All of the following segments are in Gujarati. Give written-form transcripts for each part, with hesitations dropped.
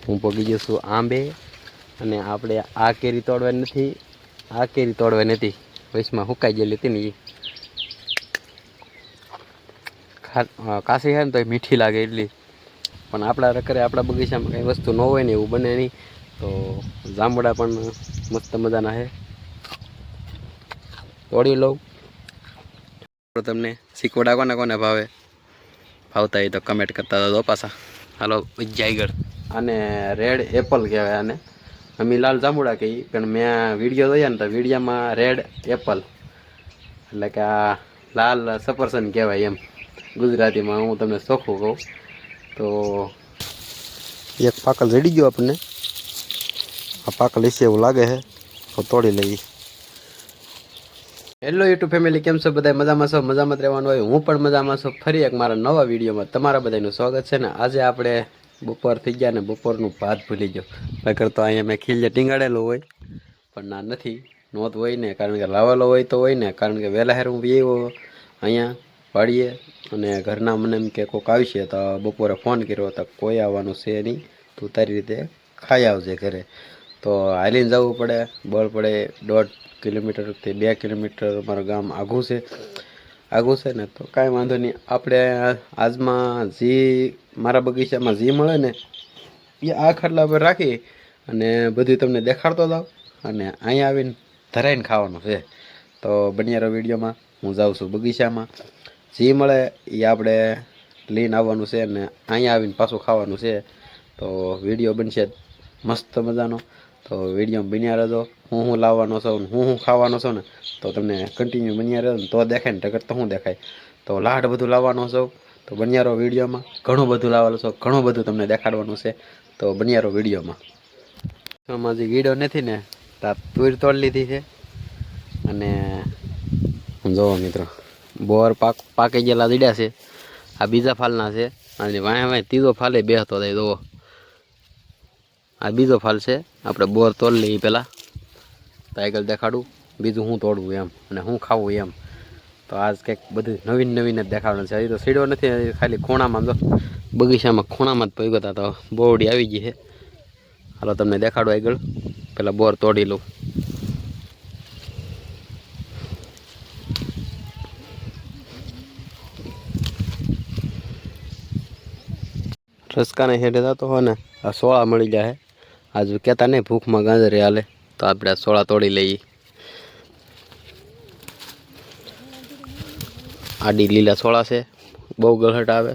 હું પગી જઈશું આંબે અને આપણે આ કેરી તોડવાની નથી, આ કેરી તોડવાની નથી, વચમાં હુકાઈ ગયેલી હતી ને એ કાશી છે ને તો મીઠી લાગે એટલી, પણ આપણા કરે આપણા બગીચામાં કંઈ વસ્તુ ન હોય ને એવું બને નહીં. તો જાંબુડા પણ મસ્ત મજાના છે, તોડી લઉં. તમને શીખવડા કોને કોને ભાવતા હોય તો કમેન્ટ કરતા દો પાછા. હાલો જાયગઢ, આને રેડ એપલ કહેવાય, આને અમે લાલ જાંબુડા કહીએ, પણ મેં વિડીયો જોયા ને તો વિડીયામાં રેડ એપલ એટલે કે આ લાલ સફરજન કહેવાય એમ ગુજરાતીમાં. હું તમને ચોખ્ખું કહું તો એક પાકલ જડી ગયો આપણને, આ પાકલ હશે એવું લાગે છે, તો તોડી લઈએ. હેલો યુટ્યુબ ફેમિલી, કેમ છો બધા? મજામાં છો? મજામાં જ રહેવાનું હોય. હું પણ મજામાં છું. ફરી એક મારા નવા વિડીયોમાં તમારા બધાનું સ્વાગત છે ને. આજે આપણે બપોર થઈ ગયા ને બપોરનું ભાત ભૂલી ગયો, નકર તો અહીંયા મેં ખીલે ટીંગાડેલું હોય, પણ ના નથી નોંધ હોય ને, કારણ કે લાવેલો હોય તો હોય ને, કારણ કે વહેલા હેર હું આવ્યો અહીંયા વાળીએ અને ઘરના મને એમ કે કોઈક આવશે, તો બપોરે ફોન કર્યો તો કોઈ આવવાનું છે નહીં, તું તારી રીતે ખાઈ આવજે ઘરે. તો હાલીને જવું પડે, બળ પડે. 1.5 કિલોમીટરથી 2 કિલોમીટર મારું ગામ આઘું છે ને, તો કાંઈ વાંધો નહીં. આપણે આજમાં જે મારા બગીચામાં જે મળે ને એ આ ખાટલા પર રાખી અને બધું તમને દેખાડતો જાઉં, અને અહીંયા આવીને ધરાઈને ખાવાનું છે. તો બન્યા રહો વિડીયોમાં. હું જાઉં છું બગીચામાં, જે મળે એ આપણે લઈને આવવાનું છે અને અહીંયા આવીને પાછું ખાવાનું છે. તો વિડીયો બનશે મસ્ત મજાનો, તો વિડીયોમાં બન્યા રહેજો. હું લાવવાનો છું, હું ખાવાનો છું ને, તો તમને કન્ટિન્યુ બન્યા રહેજો ને તો દેખાય ને, ટગર તો શું દેખાય. તો લાડ બધું લાવવાનો છું, તો બન્યા રહો વિડીયોમાં. ઘણું બધું લાવવાનું છે, ઘણું બધું તમને દેખાડવાનું છે, તો બન્યા રહો વિડીયોમાં. એમાં જે ગીડો નથી ને ત્યાં તુર તોડી લીધી છે, અને જોવો મિત્રો બોર પાકી ગયેલા દીડ્યા છે. આ બીજા ફાલના છે, અને વાંય ત્રીજો ફાલે બેસતો થાય. જોવો આ બીજો ફાલ છે. આપણે બોર તોડી લઈએ પહેલાં, તો આગળ દેખાડું બીજું હું તોડવું એમ અને હું ખાવું એમ. તો આજ કંઈક બધું નવીન નવીન જ દેખાડવાનું છે. હજી તો સીડો નથી, ખાલી ખૂણામાં જો બગીચામાં ખૂણામાં જ પગ્યો હતા, તો બોરડી આવી ગઈ છે. હાલો તમને દેખાડું આગળ, પહેલાં બોર તોડી લઉં. રસકાને હેઠે થતો હોય ને આ સોળા મળી જાય. આજુ કહેતા નહીં ભૂખમાં ગાજરે હાલે, તો આપણે આ સોળા તોડી લઈએ. આડી લીલા સોળા છે, બહુ ગળહટ આવે,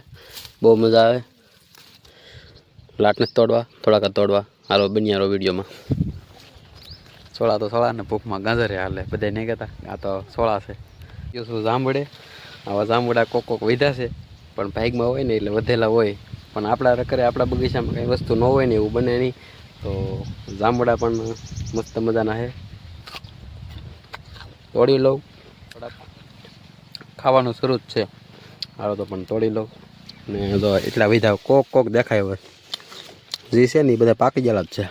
બહુ મજા આવે. લાટ નથી તોડવા, થોડાક તોડવા. હાલો બન્યા રહો વિડીયોમાં. સોળા તો સોળા ને ભૂખમાં ગાજરે હાલે, બધા નહીં કહેતા આ તો સોળા છે. શું જાંબુડે, આવા જાંબુડા કોક વધ્યા છે, પણ ભાગમાં હોય ને એટલે વધેલા હોય. પણ આપણા કરે આપણા બગીચામાં કંઈ વસ્તુ ન હોય ને એવું બને નહીં. તો જાંબુડા પણ મસ્ત મજાના છે, તોડી લઉં. થોડાક ખાવાનું શરૂ જ છે, હાલો તો પણ તોડી લઉં. ને તો એટલા વિધા કોક દેખાય હોય, જે છે ને એ બધા પાકી ગયેલા જ છે.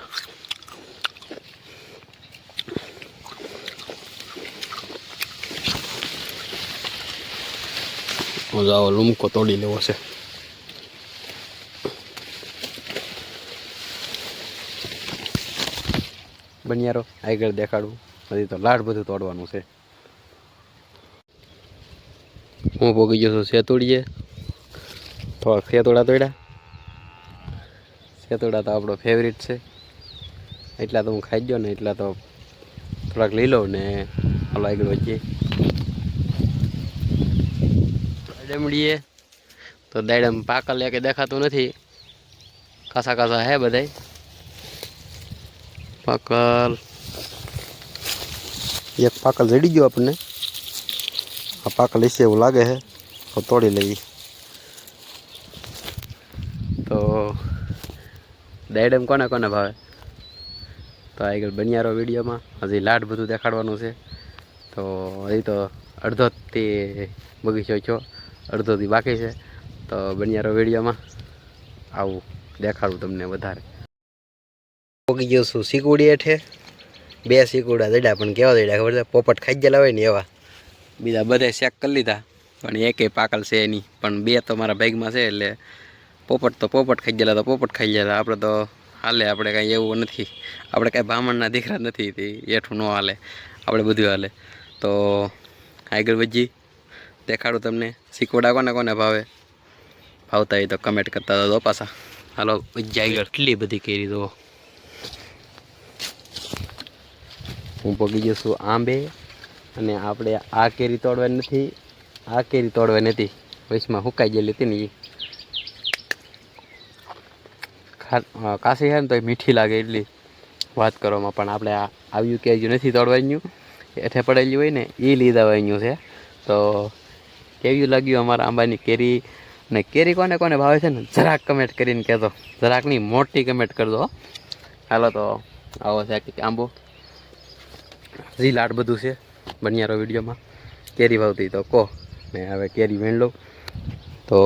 જાઓ લૂમકો તોડી લેવો છે. બન્યારો આગળ દેખાડું, હજી તો લાડ બધું તોડવાનું છે. હું ભોગી ગયો છું સેતુડીએ, થોડાક સેતુડા તોડ્યા. સેતુડા તો આપણો ફેવરિટ છે, એટલા તો હું ખાઈ ગયો ને, એટલા તો થોડાક લઈ લઉં ને હાલો આગળ વધીએ. દાડમડીએ તો દાડમ પાકલ કે દેખાતું નથી, કાસા હે બધાય પાકલ. એક પાકલ જડી ગયો આપણને, આ પાકલ હશે એવું લાગે છે, તો તોડી લઈએ. તો દાડમ કોને કોને ભાવે તો આગળ બન્યા રહો વિડીયોમાં. હજી લાડ બધું દેખાડવાનું છે. તો હજી તો અડધોથી બગીચો છો, અડધોથી બાકી છે. તો બન્યા રહો વિડીયોમાં, આવું દેખાડું તમને વધારે. પોગી ગયો છું શીકુડી હેઠે, 2 શીકુડા જડ્યા, પણ કેવા જડ્યા ખબર છે? પોપટ ખાઈ ગયેલા હોય ને એવા. બીજા બધા શેક કરી લીધા, પણ એકેય પાકલ છે નહીં. પણ 2 તો મારા ભાગમાં છે, એટલે પોપટ ખાઈ ગયેલા તો પોપટ ખાઈ ગયેલા. આપણે તો હાલે, આપણે કાંઈ એવું નથી, આપણે કાંઈ બ્રાહ્મણના દીકરા નથી, તે એઠું ન હાલે, આપણે બધું હાલે. તો આગળ વધી દેખાડું તમને શીખવડા કોને ભાવતા હોય તો કમેન્ટ કરતા દો પાછા. હાલો વજી આગળ. એટલી બધી કેરી દો. હું પગી ગયો છું આંબે, અને આપણે આ કેરી તોડવાની નથી, આ કેરી તોડવાની નથી, વચમાં સુકાઈ ગયેલી હતી ને એ કાશી છે ને તો મીઠી લાગે એટલી વાત કરવામાં. પણ આપણે આવ્યું કે હજુ નથી તોડવાનું, એઠે પડેલી હોય ને એ લીધા વાયનું છે. તો કેવું લાગ્યું અમારા આંબાની કેરી? ને કેરી કોને કોને ભાવે છે ને જરાક કમેન્ટ કરીને કહેતો, જરાકની મોટી કમેન્ટ કરજો. હાલો તો આવો છે આંબો, હજી લાટ બધું છે બનિયારો વિડીયોમાં. કેરી ભાવતી તો કહો, ને હવે કેરી વીણ લઉં. તો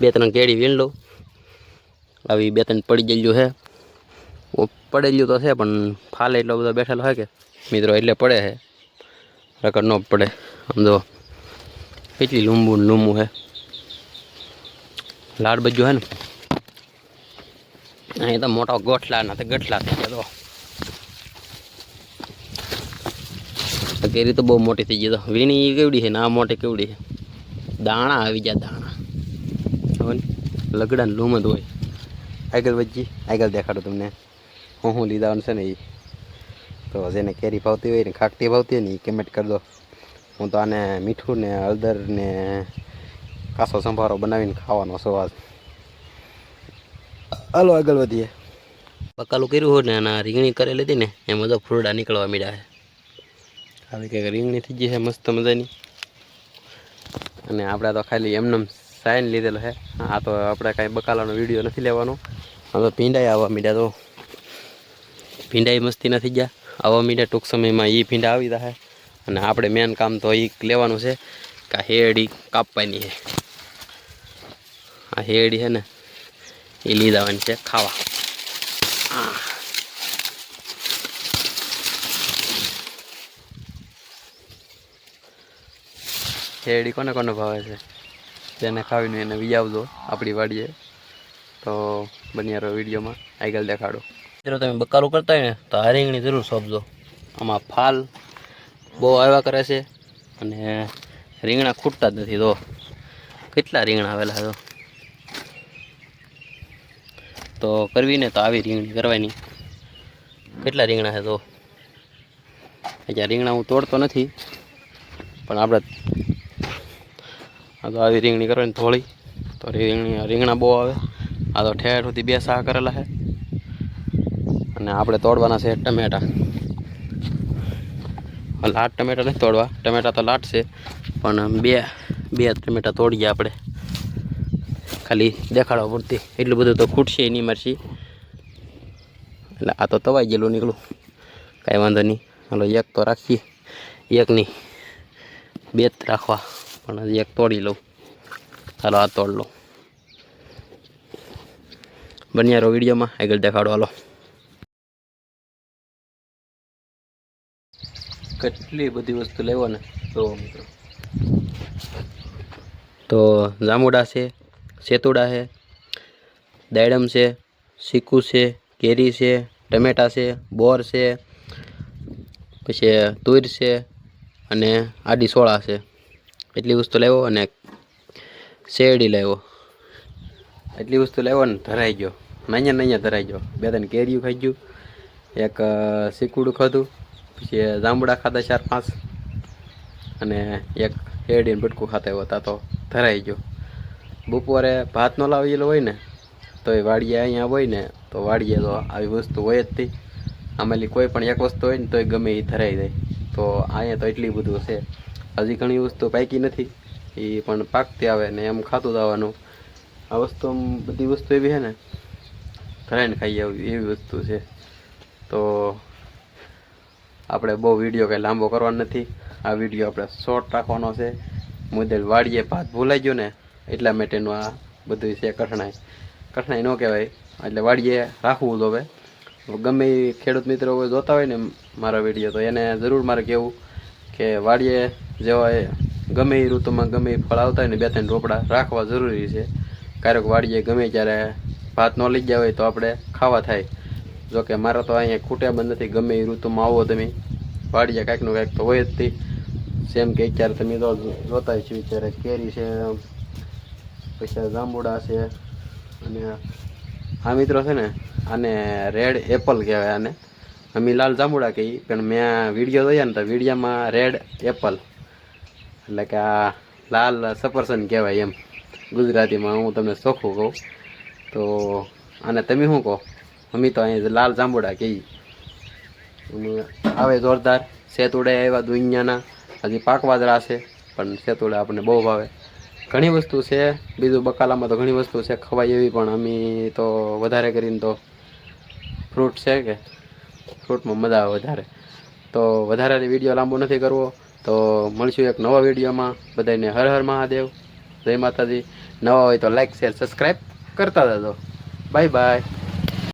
2-3 કેરી વીણ લઉં. આવી 2-3 પડી ગયેલું છે, પડેલું તો છે પણ ફાલે એટલો બધો બેઠેલો હોય કે મિત્રો, એટલે પડે છે, રકડ ન પડે. સમજો કેટલી લૂંબું છે, લાડ બજ્જો છે ને. અહીં તો મોટા ગોઠલા ના ગઠલા થઈ ગયા. તો કેરી તો બહુ મોટી થઈ ગઈ. તો વીણી કેવડી છે ને આ મોટી કેવડી છે, દાણા આવી ગયા, દાણા હવે લગડા લૂમ જ હોય. આગળ વજી આગળ દેખાડો તમને હું લીધાવાનું છે ને એ. તો જેને કેરી ભાવતી હોય ને ખાકટી ભાવતી હોય ને એ કમેન્ટ કરી દો. હું તો આને મીઠું ને હળદર ને કાસો સંભારો બનાવીને ખાવાનો સ્વાદ. હાલો આગળ વધીએ. બકાલું કર્યું હોય ને આના રીંગણી કરેલી હતી ને એમાં તો ફૂરડા નીકળવા મીડ્યા છે. આવી કંઈક રીંગણી થઈ ગઈ છે મસ્ત મજાની. અને આપણે તો ખાલી એમને સાઈન લીધેલો છે. આ તો આપણે કાંઈ બકાલાનો વિડીયો નથી લેવાનો. આ તો ભીંડાઈ આવવા મીડ્યા. તો ભીંડાઈ મસ્તી નથી ગયા, આવવા મીડ્યા. ટૂંક સમયમાં એ ભીંડા આવી જાય. અને આપણે મેન કામ તો એ લેવાનું છે કે હેડી કાપવાની છે. આ હેડી છે ને એ લઈ જવાની છે ખાવા. હેડી કોને કોને ભાવે છે જેને ખાવીને એને વિયાવજો આપણી વાડીએ. તો બન્યા વિડીયોમાં આગળ દેખાડો. મિત્રો તમે બકાલું કરતા હોય ને તો આ રીંગણી જરૂર સોંપજો. આમાં ફાલ બહુ આવ્યા કરે છે અને રીંગણા ખૂટતા જ નથી. તો કેટલા રીંગણા આવેલા તો કરવી ને તો આવી રીંગણી કરવાની. કેટલા રીંગણા છે તો અહીંયા રીંગણા હું તોડતો નથી, પણ આપણે આ તો આવી રીંગણી કરવાની થોડી. તો રીંગણા બહુ આવે. આ તો ઠેઠ સુધી 2 શાહ કરેલા છે. અને આપણે તોડવાના છે ટમેટા. લાટ ટમેટા નથી તોડવા, ટમેટા તો લાટ છે પણ બે ટમેટા તોડીએ આપણે, ખાલી દેખાડવા પૂરતી. એટલું બધું તો ખૂટશે નહીં મારથી. એટલે આ તો તવાઈ ગયેલું નીકળું, કાંઈ વાંધો નહીં. હાલો એક તો રાખીએ, એક નહીં 2 રાખવા, પણ હજી એક તોડી લઉં. હાલો આ તોડ લઉં. બન્યા વિડીયોમાં આગળ દેખાડો. હાલો કેટલી બધી વસ્તુ લેવો ને તો મિત્રો. તો જાંબુડા છે, સેતુડા છે, દાડમ છે, ચીકુ છે, કેરી છે, ટમેટા છે, બોર છે, પછી તુર છે અને આડી સોળા છે. એટલી વસ્તુ લેવો. અને શેરડી લેવો. એટલી વસ્તુ લેવો ને ધરાઈ ગયો, નઅહીંયા ધરાઈ ગયો. 2-3 કેરીયું ખાઈ ગયું, એક ચીકુડું ખાધું, પછી જાંબુડા ખાધા 4-5, અને એક શેરડીને બટકું ખાતા હતા. તો ધરાઈ ગયો. બપોરે ભાત ન લાવેલો હોય ને તો એ વાડીએ અહીંયા હોય ને તો વાડીએ તો આવી વસ્તુ હોય જ હતી. આમાંની કોઈ પણ એક વસ્તુ હોય ને તો ગમે એ ધરાઈ જાય. તો અહીંયા તો એટલી બધું છે. હજી ઘણી વસ્તુ પાકી નથી, એ પણ પાકતી આવે ને એમ ખાતું જવાનું. આ વસ્તુ બધી વસ્તુ એવી છે ને ધરાઈને ખાઈ એવી વસ્તુ છે. તો આપણે બહુ વિડીયો કંઈ લાંબો કરવાનો નથી. આ વિડીયો આપણે શોર્ટ રાખવાનો છે. મુદ્દે વાડીએ ભાત ભૂલાઈ ગયો ને એટલા માટેનું આ બધું છે. કઠણાઈ ન કહેવાય, એટલે વાડીએ રાખવું. તો હવે ગમે એ ખેડૂત મિત્રો જોતા હોય ને મારા વિડીયો, તો એને જરૂર મારે કહેવું કે વાડીએ જેવા ગમે એ ઋતુમાં ગમે એ ફળ આવતા હોય ને 2-3 રોપડા રાખવા જરૂરી છે. ક્યારેક વાડીએ ગમે ત્યારે ભાત ન લઈ ગયા હોય તો આપણે ખાવા થાય. જોકે મારે તો અહીંયા ખૂટે બંધ નથી, ગમે એ ઋતુમાં આવો તમે વાડીએ કાંઈકનું કાંઈક તો હોય જ તે. સેમ કે અત્યારે તમે તો જોતા છો, અત્યારે કેરી છે, પછી જાંબુડા છે, અને આ મિત્રો છે ને આને રેડ એપલ કહેવાય. આને અમે લાલ જાંબુડા કહીએ, પણ મેં વિડીયો જોયા ને તો વિડીયામાં રેડ એપલ એટલે કે આ લાલ સફરજન કહેવાય એમ ગુજરાતીમાં. હું તમને ચોખ્ખું કહું તો આને તમે શું કહો? અમે તો અહીં લાલ જાંબુડા કહીએ. આવે જોરદાર સેતુડે આવ્યા દુનિયાના, હજી પાકવા જ રાશે, પણ સેતુડા આપણને બહુ ભાવે. ઘણી વસ્તુ છે, બીજું બકાલામાં તો ઘણી વસ્તુ છે ખવાય એવી, પણ અમે તો વધારે કરીને તો ફ્રૂટ છે કે ફ્રૂટમાં મજા આવે વધારે. તો વધારે વિડીયો લાંબો નથી કરવો, તો મળશું એક નવા વિડીયોમાં. બધાને હર હર મહાદેવ, જય માતાજી. નવા હોય તો લાઈક શેર સબસ્ક્રાઈબ કરતા જજો. Bye bye.